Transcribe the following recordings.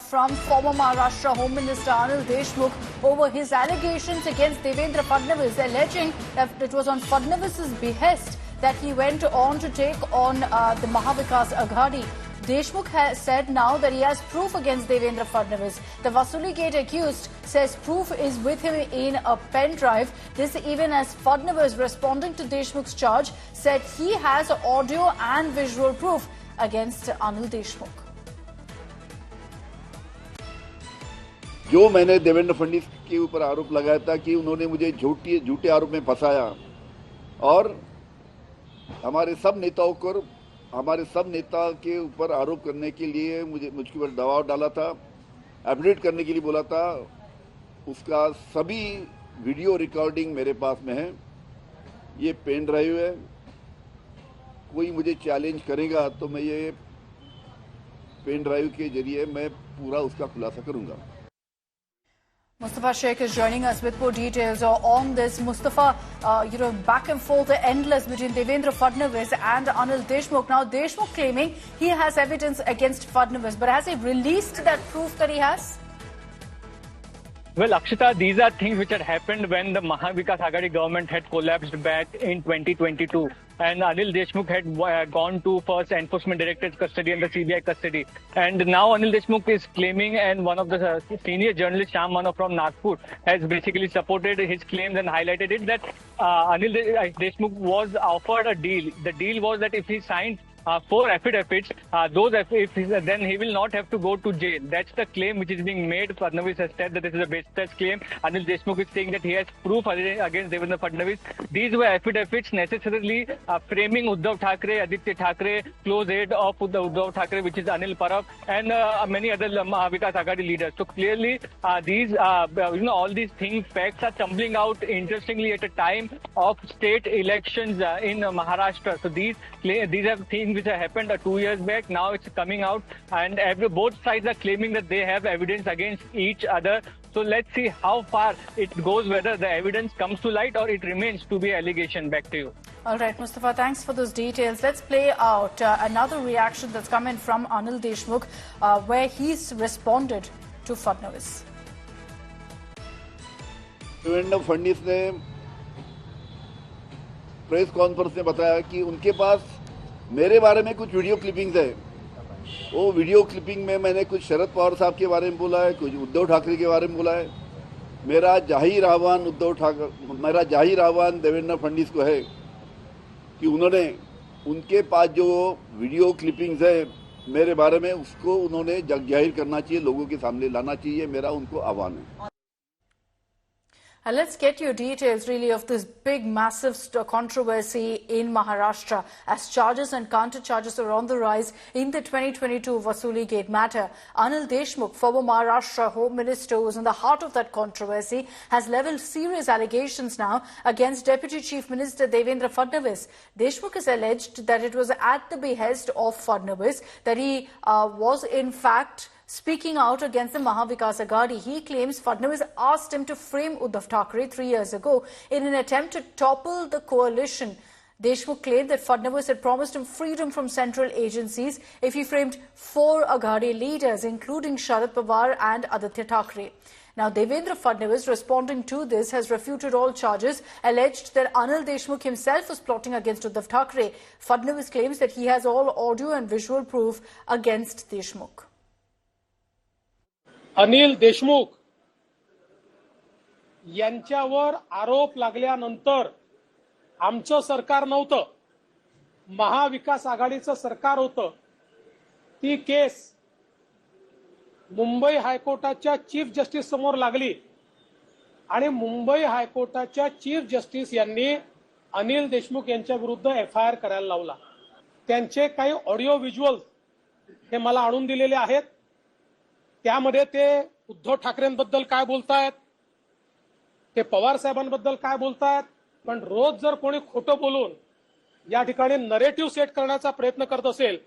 from former Maharashtra Home Minister Anil Deshmukh over his allegations against Devendra Fadnavis, alleging that it was on Fadnavis's behest that he went on to take on the Mahavikas Aghadi. Deshmukh has said now that he has proof against Devendra Fadnavis. The Vasuli Gate accused says proof is with him in a pen drive. This even as Fadnavis, responding to Deshmukh's charge, said he has audio and visual proof against Anil Deshmukh. जो मैंने देवेंद्र फडणवीस के ऊपर आरोप लगाया था कि उन्होंने मुझे झूठे आरोप में फंसाया और हमारे सब नेता के ऊपर आरोप करने के लिए मुझके ऊपर दबाव डाला था, एफिडेविट करने के लिए बोला था, उसका सभी वीडियो रिकॉर्डिंग मेरे पास में है। ये पेन ड्राइव है। कोई मुझे चैलेंज करेगा तो मैं ये पेन ड्राइव के जरिए मैं पूरा उसका खुलासा करूंगा। Mustafa Sheikh is joining us with more details on this. Mustafa, back and forth endless between Devendra Fadnavis and Anil Deshmukh. Now, Deshmukh claiming he has evidence against Fadnavis, but has he released that proof that he has? Well, Akshita, these are things which had happened when the Mahavikas Aghadi government had collapsed back in 2022. And Anil Deshmukh had gone to first Enforcement Directorate's custody and the CBI custody. And now Anil Deshmukh is claiming, and one of the senior journalists, Shyam Manav from Nagpur, has basically supported his claims and highlighted it that Anil Deshmukh was offered a deal. The deal was that if he signed 4 affidavits, then he will not have to go to jail. That's the claim which is being made. Fadnavis has said that this is a baseless claim. Anil Deshmukh is saying that he has proof against Devendra Fadnavis. These were affidavits necessarily framing Uddhav Thackeray, Aditya Thackeray, close aide of Uddhav Thackeray, which is Anil Parab, and many other Mahavikas Aghadi leaders. So clearly, all these things, facts are tumbling out interestingly at a time of state elections in Maharashtra. So these are things which have happened 2 years back. Now it's coming out, and both sides are claiming that they have evidence against each other. So let's see how far it goes, whether the evidence comes to light or it remains to be allegation. Back to you. All right, Mustafa, thanks for those details. Let's play out another reaction that's come in from Anil Deshmukh, where he's responded to Fadnavis. Devendra Fadnavis ने press conference में बताया कि उनके पास मेरे बारे में कुछ video clippings है। वो वीडियो क्लिपिंग में मैंने कुछ शरद पवार साहब के बारे में बोला है, कुछ उद्धव ठाकरे के बारे में बोला है। मेरा जाहिर आह्वान देवेंद्र फडणवीस को है कि उनके पास जो वीडियो क्लिपिंग्स है मेरे बारे में, उसको उन्होंने जाहिर करना चाहिए, लोगों के सामने लाना चाहिए। मेरा उनको आह्वान है। Let's get your details really of this big massive controversy in Maharashtra as charges and counter charges are on the rise in the 2022 Vasuli Gate matter. Anil Deshmukh, former Maharashtra Home Minister, who is in the heart of that controversy, has levelled serious allegations now against Deputy Chief Minister Devendra Fadnavis. Deshmukh has alleged that it was at the behest of Fadnavis that he was in fact speaking out against the Mahavikas Aghadi. He claims Fadnavis asked him to frame Uddhav Thackeray 3 years ago in an attempt to topple the coalition. Deshmukh claimed that Fadnavis had promised him freedom from central agencies if he framed 4 Aghadi leaders, including Sharad Pawar and Aditya Thackeray. Now, Devendra Fadnavis, responding to this, has refuted all charges, alleged that Anil Deshmukh himself was plotting against Uddhav Thackeray. Fadnavis claims that he has all audio and visual proof against Deshmukh. Anil Deshmukh यांच्यावर आरोप लागल्यानंतर आमचं सरकार नव्हतं, महाविकास आघाडीचं सरकार होतं. ती केस मुंबई हायकोर्टाच्या चीफ जस्टिस समोर लागली आणि मुंबई हायकोर्टाच्या चीफ जस्टिस यांनी अनिल देशमुख यांच्या विरुद्ध एफआयआर करायला लावला. त्यांचे काही ऑडिओ व्हिज्युअल्स हे मला आणून दिलेले आहेत. त्यामध्ये ते उद्धव ठाकरेंबद्दल काय बोलतायत, ते पवार साहेबांबद्दल काय बोलतायत, पण रोज जर कोणी खोटं बोलून या ठिकाणी नरेटिव्ह सेट करण्याचा प्रयत्न करत असेल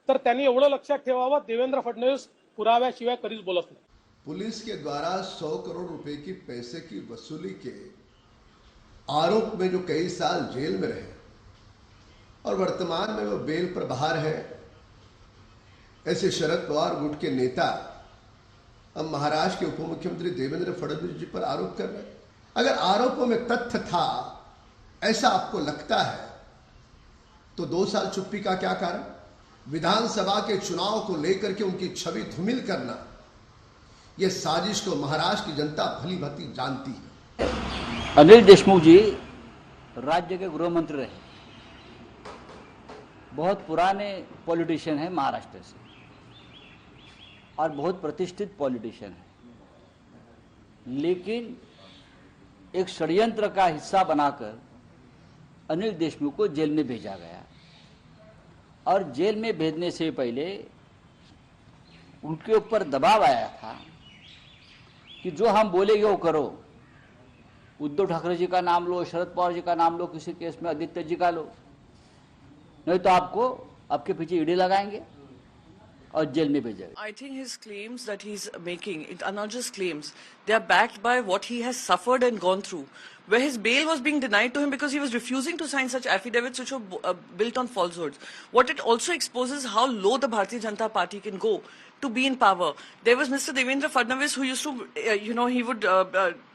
तर त्यांनी एवढं लक्षात ठेवावं, देवेंद्र फडणवीस पुराव्याशिवाय कधीच बोलत नाही. पुलिस के द्वारा 100 करोड़ रुपए की पैसे की वसूली के आरोप में जो कई साल जेल में रहे और वर्तमान में वो बेल पर बाहर है, ऐसे शरद पवार गुट के नेता अब महाराष्ट्र के उप मुख्यमंत्री देवेंद्र फडणवीस जी पर आरोप कर रहे हैं। अगर आरोपों में तथ्य था, ऐसा आपको लगता है, तो 2 साल चुप्पी का क्या कारण? विधानसभा के चुनाव को लेकर के उनकी छवि धूमिल करना, यह साजिश को महाराष्ट्र की जनता भली भांति जानती है। अनिल देशमुख जी राज्य के गृह मंत्री रहे, बहुत पुराने पॉलिटिशियन हैं महाराष्ट्र से और बहुत प्रतिष्ठित पॉलिटिशियन है, लेकिन एक षड्यंत्र का हिस्सा बनाकर अनिल देशमुख को जेल में भेजा गया और जेल में भेजने से पहले उनके ऊपर दबाव आया था कि जो हम बोलेंगे वो करो। उद्धव ठाकरे जी का नाम लो, शरद पवार जी का नाम लो, किसी केस में आदित्य जी का लो, नहीं तो आपके पीछे ईडी लगाएंगे और जेल में भेजेगा। I think his claims that he's making are not just claims. They are backed by what he has suffered and gone through. Where his bail was being denied to him because he was refusing to sign such affidavits which were built on falsehoods. What it also exposes how low the Bharatiya Janata Party can go to be in power. There was Mr. Devendra Fadnavis who used to, he would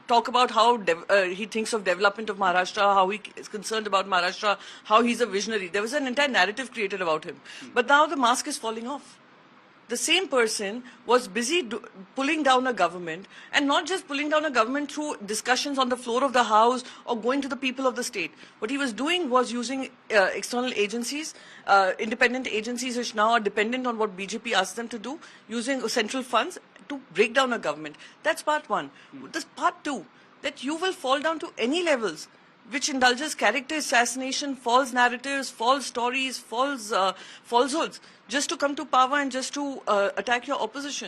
talk about how he thinks of development of Maharashtra, how he is concerned about Maharashtra, how he's a visionary. There was an entire narrative created about him. But now the mask is falling off. The same person was busy pulling down a government, and not just pulling down a government through discussions on the floor of the House or going to the people of the state. What he was doing was using external agencies, independent agencies which now are dependent on what BJP asks them to do, using central funds to break down a government. That's part one. This part two, that you will fall down to any levels which indulges character assassination, false narratives, false stories, falsehoods, just to come to power and just to attack your opposition.